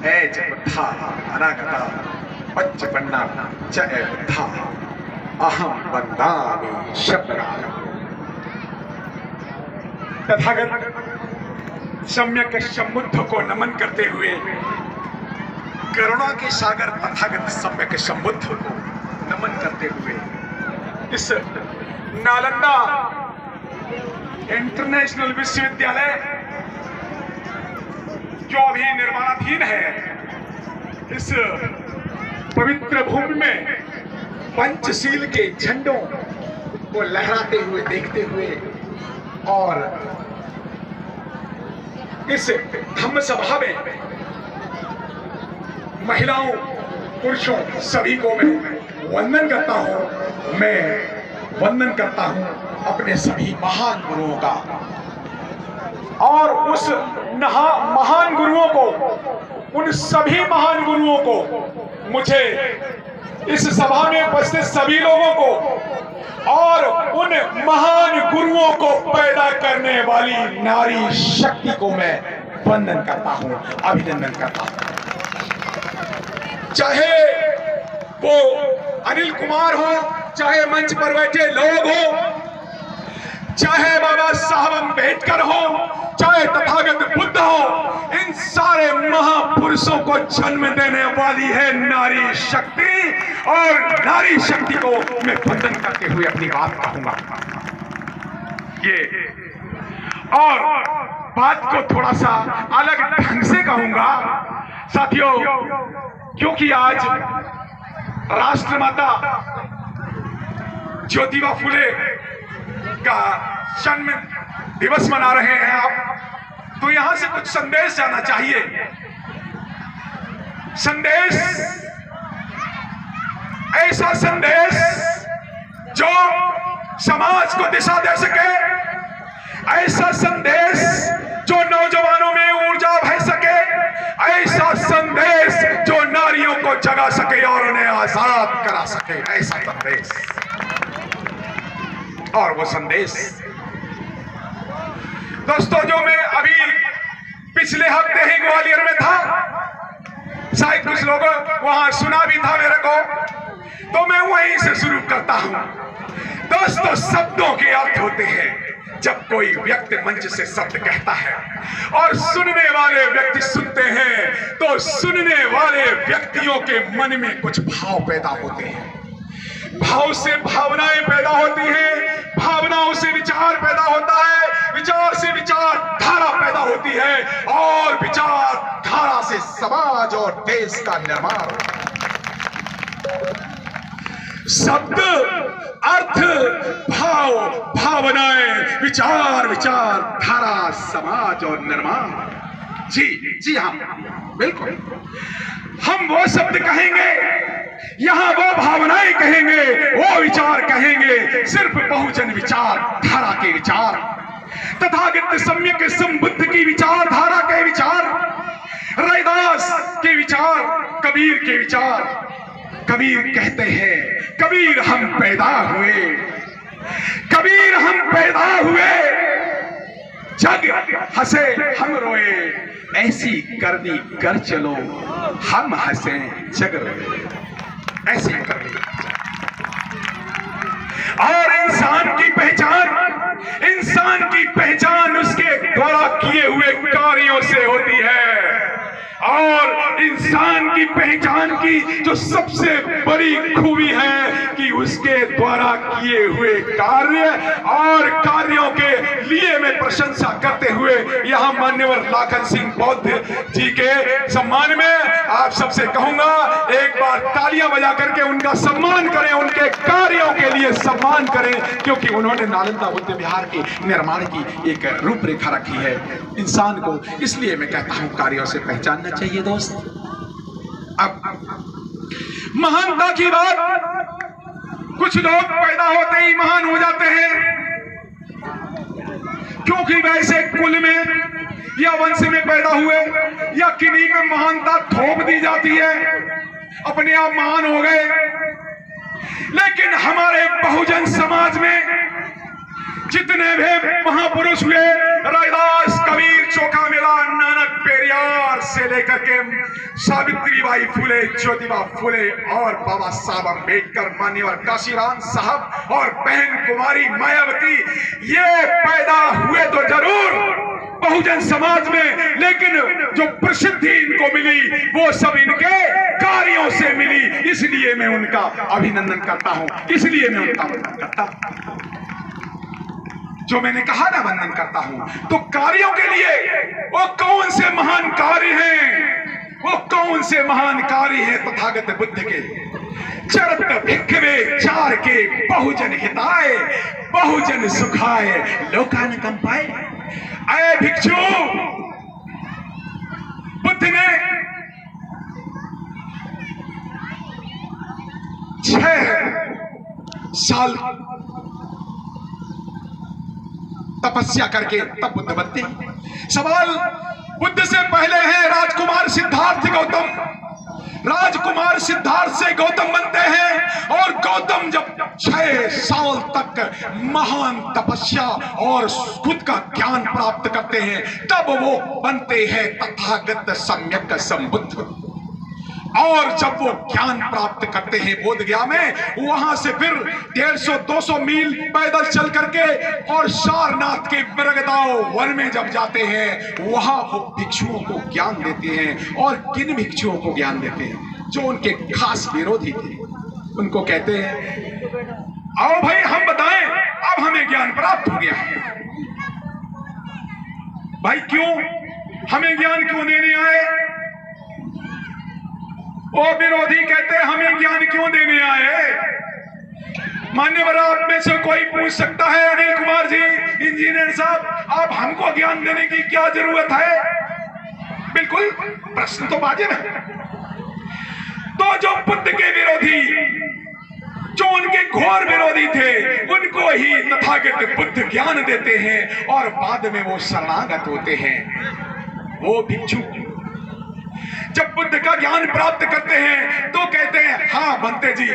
Age Buddha अनागता पच्चपन्ना जय बुद्धा अहम वंदामि शब्दरागम। तथागत सम्यक सम्बुद्ध को नमन करते हुए करुणा के सागर तथागत सम्यक सम्बुद्ध को नमन करते हुए इस नालंदा इंटरनेशनल विश्वविद्यालय जो अभी निर्माणाधीन है, इस पवित्र भूमि में पंचशील के झंडों को लहराते हुए देखते हुए और इस धम्म सभा में महिलाओं पुरुषों सभी को मैं वंदन करता हूं। मैं वंदन करता हूं अपने सभी महान गुरुओं का, और उस महान गुरुओं को, उन सभी महान गुरुओं को, मुझे इस सभा में उपस्थित सभी लोगों को और उन महान गुरुओं को पैदा करने वाली नारी शक्ति को मैं वंदन करता हूं, अभिनंदन करता हूं। चाहे वो अनिल कुमार हो, चाहे मंच पर बैठे लोग हो, चाहे बाबा साहब अम्बेडकर हो, चाहे तथागत बुद्ध हो, इन सारे महापुरुषों को जन्म देने वाली है नारी शक्ति, और नारी शक्ति को मैं वंदन करते हुए अपनी बात कहूंगा। ये और बात को थोड़ा सा अलग ढंग से कहूंगा साथियों, क्योंकि आज राष्ट्रमाता ज्योतिबा फुले का जन्म दिवस मना रहे हैं आप, तो यहां से कुछ संदेश जाना चाहिए। संदेश, ऐसा संदेश जो समाज को दिशा दे सके, ऐसा संदेश जो नौजवानों में ऊर्जा भर सके, ऐसा संदेश जो नारियों को जगा सके और उन्हें आजाद करा सके, ऐसा संदेश। और वो संदेश दोस्तों, जो मैं अभी पिछले हफ्ते ही ग्वालियर में था, शायद कुछ लोगों वहां सुना भी था मेरे को, तो मैं वहीं से शुरू करता हूं। दोस्तों, शब्दों के अर्थ होते हैं। जब कोई व्यक्ति मंच से शब्द कहता है और सुनने वाले व्यक्ति सुनते हैं, तो सुनने वाले व्यक्तियों के मन में कुछ भाव पैदा होते हैं, भाव से भावनाएं पैदा होती हैं, भावनाओं से विचार पैदा होता है, विचार से विचारधारा पैदा होती है, और विचारधारा से समाज और देश का निर्माण होता है। शब्द, अर्थ, भाव, भावनाएं, विचार, विचारधारा, समाज और निर्माण। जी हाँ, बिल्कुल। हम वो शब्द कहेंगे, यहां वो भावनाएं कहेंगे, वो विचार कहेंगे, सिर्फ बहुजन विचार धारा के विचार, तथागत सम्यक सम्बुद्ध की विचारधारा के विचार, रैदास के विचार, कबीर के विचार। कबीर कहते हैं, कबीर हम पैदा हुए, कबीर हम पैदा हुए, जग हंसे हम रोए, ऐसी करनी कर चलो, हम हंसे जग रोए, ऐसी करनी। और इंसान की पहचान उसके द्वारा किए हुए कार्यों से होती है, और इंसान की पहचान की जो सबसे बड़ी खूबी है कि उसके द्वारा किए हुए कार्य और कार्यों के लिए मैं प्रशंसा करते हुए यहां मान्यवर लाखन सिंह बौद्ध जी के सम्मान में आप सबसे कहूंगा, एक बार तालियां बजा करके उनका सम्मान करें, उनके कार्यों के लिए सम्मान करें, क्योंकि उन्होंने नालंदा बुद्ध विहार के निर्माण की एक रूपरेखा रखी है। इंसान को इसलिए मैं कहता हूं कार्यों से पहचानना चाहिए दोस्त। अब महानता की बात, कुछ लोग पैदा होते ही महान हो जाते हैं, क्योंकि वैसे कुल में या वंश में पैदा हुए या किन्हीं में महानता थोप दी जाती है, अपने आप महान हो गए। लेकिन हमारे बहुजन समाज में जितने भी महापुरुष हुए, रैदास, कबीर, चौखामेला, नानक, पेरियार से लेकर के सावित्रीबाई फुले, ज्योतिबा फुले और बाबा साहब अम्बेडकर, मान्यवर काशीराम साहब और बहन कुमारी मायावती, ये पैदा हुए तो जरूर बहुजन समाज में, लेकिन जो प्रसिद्धि इनको मिली वो सब इनके कार्यों से मिली। इसलिए मैं उनका अभिनंदन करता हूं, इसलिए मैं उनका वंदन करता हूं। जो मैंने कहा ना वंदन करता हूं, तो कार्यों के लिए वो कौन से महान कार्य हैं, वो कौन से महान कार्य हैं तथागत बुद्ध के? चरत भिक्षवे चार के बहुजन हिताय, बहुजन सुखाय, लोकान कंपाय। अय भिक्षु, बुद्ध ने 6 साल तपस्या करके तब बुद्ध बनते हैं। सवाल बुद्ध से पहले है राजकुमार सिद्धार्थ गौतम। राजकुमार सिद्धार्थ से गौतम बनते हैं और गौतम जब 6 साल तक महान तपस्या और खुद का ज्ञान प्राप्त करते हैं, तब वो बनते हैं तथागत सम्यक संबुद्ध। और जब वो ज्ञान प्राप्त करते हैं बोध गया में, वहां से फिर 150-200 मील पैदल चल करके और सारनाथ के मृगदाओ वन में जब जाते हैं, वहां वो भिक्षुओं को ज्ञान देते हैं। और किन भिक्षुओं को ज्ञान देते हैं? जो उनके खास विरोधी थे। उनको कहते हैं, आओ भाई हम बताएं, अब हमें ज्ञान प्राप्त हो गया। भाई क्यों? हमें ज्ञान क्यों देने आए? वो विरोधी कहते हैं, हमें ज्ञान क्यों देने आए? मान्यवर, आप में से कोई पूछ सकता है, अनिल कुमार जी, इंजीनियर साहब, आप हमको ज्ञान देने की क्या जरूरत है? बिल्कुल, प्रश्न तो वाजिब है। तो जो बुद्ध के विरोधी, जो उनके घोर विरोधी थे, उनको ही तथागत बुद्ध ज्ञान देते हैं और बाद में वो शरणागत होते हैं। वो भिक्षु जब बुद्ध का ज्ञान प्राप्त करते हैं तो कहते हैं, हाँ बनते जी,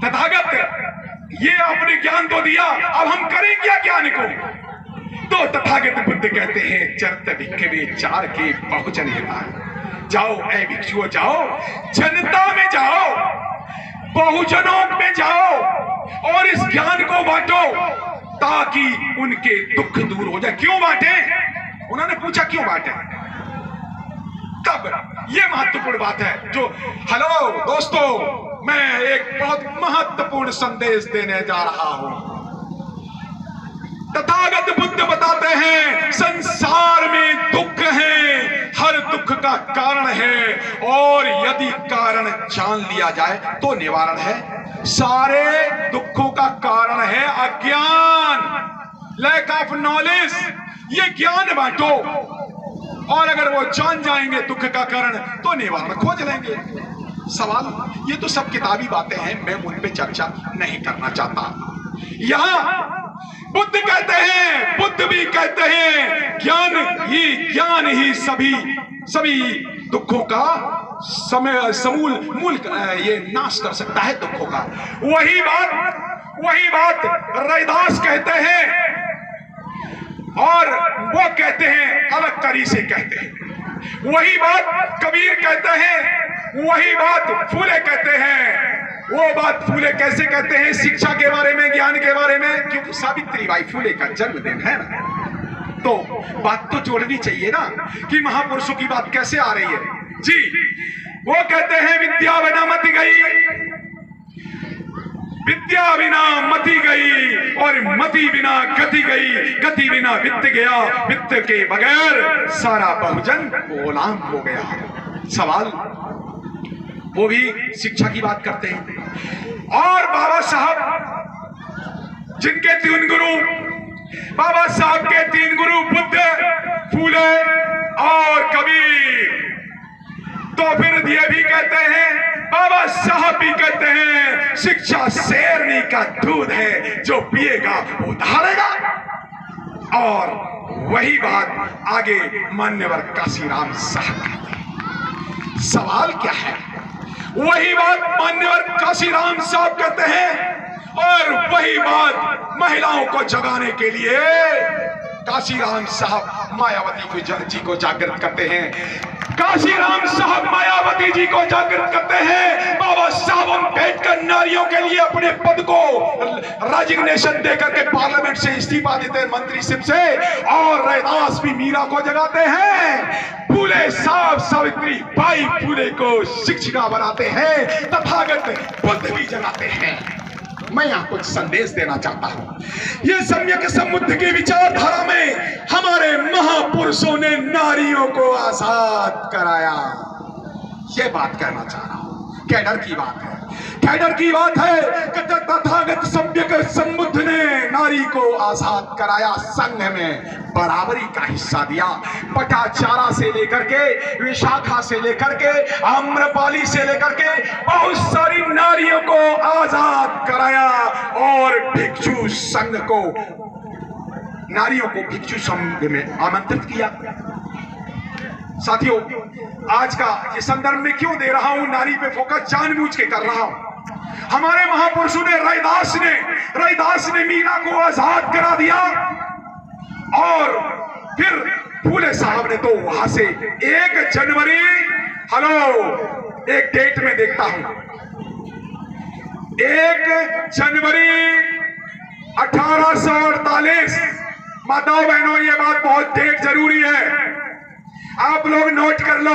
तथागत ये आपने ज्ञान तो दिया, अब हम करें क्या ज्ञान को? तो तथागत बुद्ध कहते हैं, चरत भिक्षवे चार के बहुजन हिताय। जाओ ऐ भिक्षुओं, जाओ जनता में जाओ, बहुजनों में जाओ और इस ज्ञान को बांटो ताकि उनके दुख दूर हो जाए। क्यों बांटे? उन्होंने पूछा क्यों बांटे? तब ये महत्वपूर्ण बात है। जो हेलो दोस्तों, मैं एक बहुत महत्वपूर्ण संदेश देने जा रहा हूं। तथागत बुद्ध बताते हैं, संसार में दुख है, हर दुख का कारण है, और यदि कारण जान लिया जाए तो निवारण है। सारे दुखों का कारण है अज्ञान, लैक ऑफ नॉलेज। ये ज्ञान बांटो और अगर वो जान जाएंगे दुख का कारण तो निवारण खोज लेंगे। सवाल, ये तो सब किताबी बातें हैं, मैं उन पे चर्चा नहीं करना चाहता। यहां बुद्ध कहते हैं, बुद्ध भी कहते हैं, ज्ञान ही सभी दुखों का मूल ये नाश कर सकता है दुखों का। वही बात रैदास कहते हैं और वो कहते हैं अलग तरी से कहते हैं। वही बात कबीर कहते हैं, वही बात फूले कहते हैं। वो बात फूले कैसे कहते हैं? शिक्षा के बारे में, ज्ञान के बारे में, क्योंकि सावित्रीबाई फूले का जन्मदिन है ना, तो बात तो जोड़नी चाहिए ना कि महापुरुषों की बात कैसे आ रही है। जी, वो कहते हैं, विद्या बिना मति गई, विद्या बिना मति गई, और मति बिना गति गई, गति बिना वित्त गया, वित्त के बगैर सारा बहुजन गुलाम हो गया। सवाल, वो भी शिक्षा की बात करते हैं। और बाबा साहब, जिनके 3 गुरु, बाबा साहब के 3 गुरु बुद्ध, फूले और कबीर, तो फिर ये भी कहते हैं, बाबा साहब भी कहते हैं, शिक्षा शेरनी का दूध है, जो पिएगा वो धारेगा। और वही बात आगे मान्यवर काशीराम साहब कहते हैं। सवाल क्या है? वही बात मान्यवर काशीराम साहब कहते हैं, और वही बात महिलाओं को जगाने के लिए काशीराम साहब मायावती जी को जागृत करते हैं। काशीराम साहब मायावती जी को जागृत करते हैं। बाबा साहब अम्बेडकर नारियों के लिए अपने पद को रेजिग्नेशन देकर के पार्लियामेंट से इस्तीफा देते हैं, मंत्रीशिप से, और रैदास भी मीरा को जगाते हैं। फूले साहब सावित्री बाई फूले को शिक्षिका बनाते हैं। तथागत बुद्ध भी जगाते हैं। मैं यहाँ कुछ संदेश देना चाहता हूँ। ये सम्यक समुद्र की विचारधारा में हमारे महापुरुषों ने नारियों को आजाद कराया। ये बात कहना चाह रहा हूँ। कैडर की बात है, कैडर की बात है कि तथागत सम्यक समुद्र ने नारी को आजाद कराया, संघ में बराबरी का हिस्सा दिया। पटाचारा से लेकर के, विशाखा से लेकर के, आम्रपाली से लेकर के बहुत सारी नारियों को आजाद कराया और भिक्षु संघ को, नारियों को भिक्षु संघ में आमंत्रित किया। साथियों, आज का ये संदर्भ में क्यों दे रहा हूं, नारी पे फोकस जानबूझ के कर रहा हूं। हमारे महापुरुषों ने, रैदास ने मीरा को आजाद करा दिया और फिर फूले साहब ने तो वहां से 1 जनवरी, एक डेट में देखता हूं, 1 जनवरी 1848। माताओं बहनों, ये बात बहुत डेट जरूरी है, आप लोग नोट कर लो,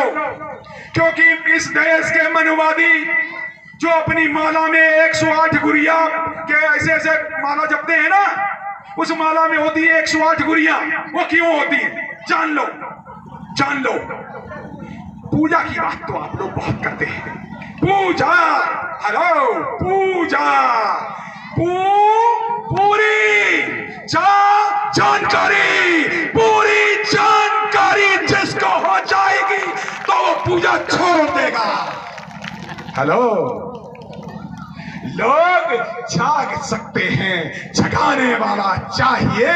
क्योंकि इस देश के मनुवादी जो अपनी माला में 108 गुड़िया के ऐसे ऐसे माला जपते हैं ना, उस माला में होती है 108 गुड़िया। वो क्यों होती है, जान लो, जान लो। पूजा की बात तो आप लोग बहुत करते हैं। पूजा, पूजा, पूरी जानकारी, पूरी जानकारी जिसको हो जाएगी तो वो पूजा छोड़ देगा। लोग जाग सकते हैं, जगाने वाला चाहिए।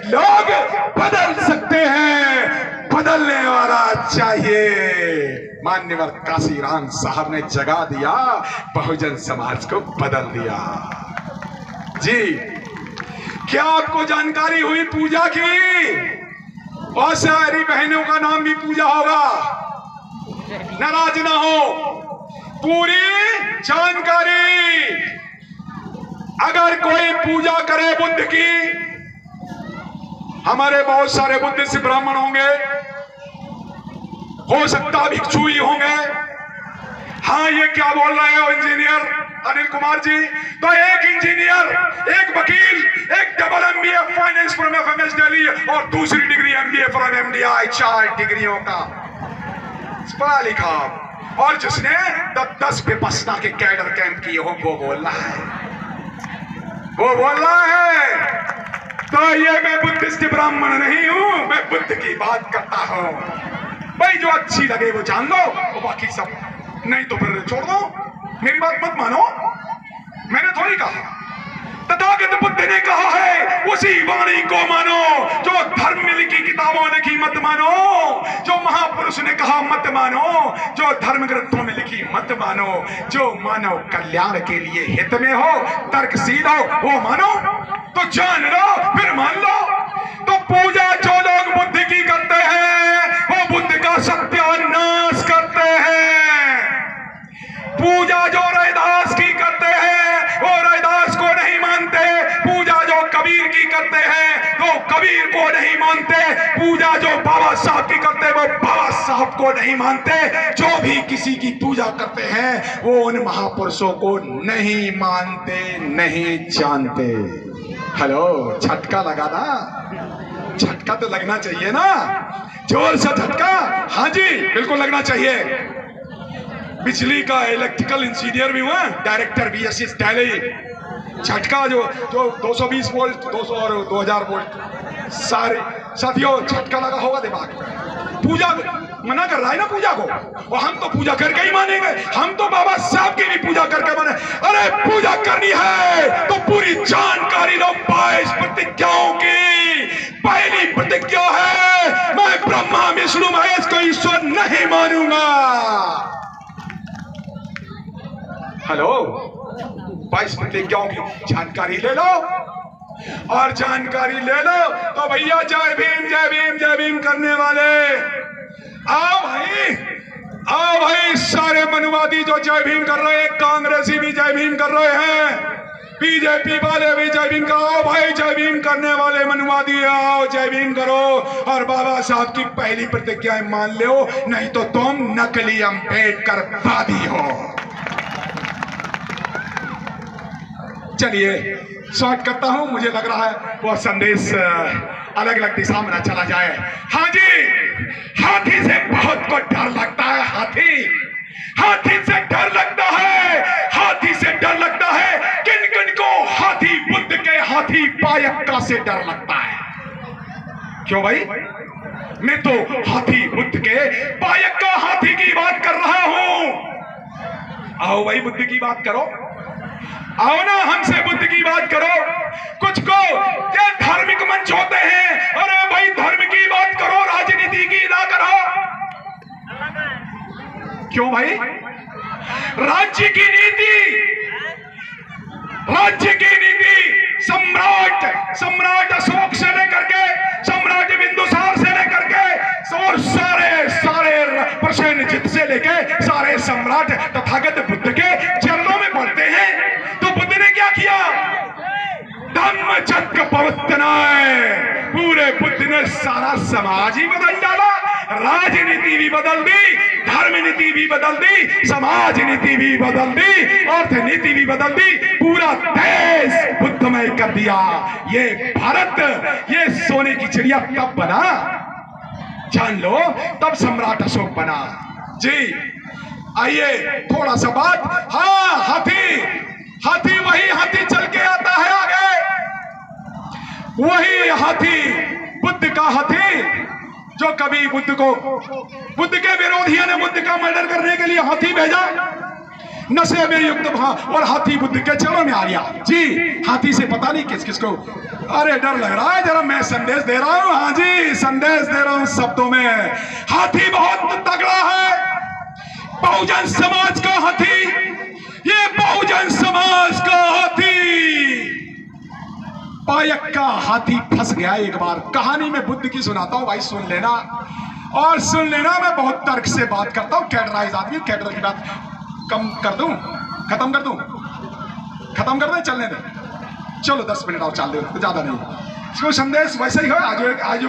लोग बदल सकते हैं, बदलने वाला चाहिए। मान्यवर काशीराम साहब ने जगा दिया, बहुजन समाज को बदल दिया। जी, क्या आपको जानकारी हुई पूजा की? बहुत सारी बहनों का नाम भी पूजा होगा, नाराज ना हो। पूरी जानकारी, अगर कोई पूजा करे बुद्ध की, हमारे बहुत सारे बुद्धिस्ट ब्राह्मण होंगे, हो सकता भिक्षु ही होंगे। हाँ, ये क्या बोल रहे हो इंजीनियर अनिल कुमार जी? तो एक इंजीनियर, एक वकील, एक double MBA finance from FMS Delhi और दूसरी डिग्री MBA फ्रॉम MDI, 4 डिग्रियों का पढ़ा लिखा, और जिसने 10 विपश्यना के कैडर कैंप किए हो, वो बोल रहा है, तो ये मैं बुद्धिस्ट ब्राह्मण नहीं हूं, मैं बुद्ध की बात करता हूं। भाई, जो अच्छी लगे वो जान लो, और बाकी सब नहीं तो फिर छोड़ दो। मेरी बात मत मानो, मैंने थोड़ी कहा, तथागत बुद्ध ने कहा है, उसी वाणी को मानो जो धर्म में लिखी किताबों ने की, मत मानो जो महापुरुष ने कहा, मत मानो जो धर्म ग्रंथों में लिखी, मत मानो जो मानव कल्याण के लिए हित में हो, तर्कशील हो, वो मानो। तो जान लो, फिर मान लो। तो पूजा जो लोग बुद्ध की करते हैं, वो बुद्ध का सत्यानाश करते हैं। पूजा जो रैदास की करते हैं, वो रैदास को नहीं मानते। पूजा जो कबीर की करते हैं, वो कबीर को नहीं मानते। पूजा जो बाबा साहब की करते हैं, वो बाबा साहब को नहीं मानते। जो भी किसी की पूजा करते हैं, वो उन महापुरुषों को नहीं मानते, नहीं जानते। झटका लगा ना? झटका तो लगना चाहिए ना, जोर से झटका। हाँ जी, बिल्कुल लगना चाहिए। बिजली का इलेक्ट्रिकल इंजीनियर भी हुआ, डायरेक्टर BSc दिल्ली। झटका जो 220 वोल्ट, 200 और 2000 वोल्ट, सारे साथियों झटका लगा होगा दिमाग में। पूजा मना कर रहा है ना पूजा को, और हम तो पूजा करके ही मानेंगे। हम तो बाबा साहब की भी पूजा करके माने। अरे पूजा करनी है तो पूरी जानकारी लो। 22 प्रतिज्ञाओं की पहली प्रतिज्ञा है, मैं ब्रह्मा विष्णु महेश को ईश्वर नहीं मानूंगा। 22 प्रतिज्ञाओं की जानकारी ले लो, और जानकारी ले लो तो भैया जय भीम जय भीम जय भीम करने वाले आओ भाई, आओ भाई। सारे मनुवादी जो जय भीम कर रहे हैं, कांग्रेसी भी जय भीम कर रहे हैं, बीजेपी वाले भी जय भीम करो भाई। जय भीम करने वाले मनुवादी आओ, जय भीम करो और बाबा साहब की पहली प्रतिज्ञाएं मान लो, नहीं तो तुम नकली अम्बेडकरवादी हो। चलिए शॉर्ट करता हूं, मुझे लग रहा है वो संदेश अलग अलग दिशा में ना चला जाए। हाँ जी, हाथी से बहुत को डर लगता है। हाथी से डर लगता है, हाथी से डर लगता है। किन किन को हाथी बुद्ध के हाथी पायक्का से डर लगता है? क्यों भाई? मैं तो हाथी बुद्ध के पायक्का हाथी की बात कर रहा हूं। आओ भाई बुद्ध की बात करो, आओ ना हमसे बुद्ध की बात करो। कुछ को ये धार्मिक मंच होते हैं, अरे भाई धर्म की बात करो, राजनीति की ना करो। क्यों भाई? राज्य की नीति सम्राट अशोक से लेकर के सम्राट बिंदुसार से लेकर के और सारे प्रसेनजित से लेके सारे सम्राट तथागत बुद्ध के चरणों में पड़ते हैं। तो बुद्ध ने क्या किया? धम्मचक्र प्रवर्तनाय, पूरे बुद्ध ने सारा समाज ही बदल डाला, राजनीति भी बदल दी, धर्म नीति भी बदल दी, समाज नीति भी बदल दी, अर्थनीति भी बदल दी, पूरा देश बुद्धमय कर दिया। ये भारत, ये सोने की चिड़िया तब बना, जान लो, तब सम्राट अशोक बना। जी आइए थोड़ा सा बात। हाँ, हाथी वही हाथी चल के आता है आगे, वही हाथी बुद्ध का हाथी जो कभी बुद्ध के विरोधियों ने बुद्ध का मर्डर करने के लिए हाथी भेजा, नशे में युक्त और हाथी बुद्ध के चरणों में आ गया। जी हाथी से पता नहीं किस किस को अरे डर लग रहा है, जरा मैं संदेश दे रहा हूं। हाँ जी, संदेश दे रहा हूं शब्दों में। हाथी बहुत तगड़ा है, बहुजन समाज का हाथी, ये बहुजन समाज का हाथी पायक्का हाथी फंस गया एक बार। कहानी में बुद्ध की सुनाता हूं भाई, सुन लेना और सुन लेना। मैं बहुत तर्क से बात करता हूं, कैडराइज आदमी, कैडर की बात कम कर दूं, खत्म कर दें, चलने दें। चलो 10 मिनट और चल दे, ज्यादा नहीं। इसको संदेश वैसे ही हो आज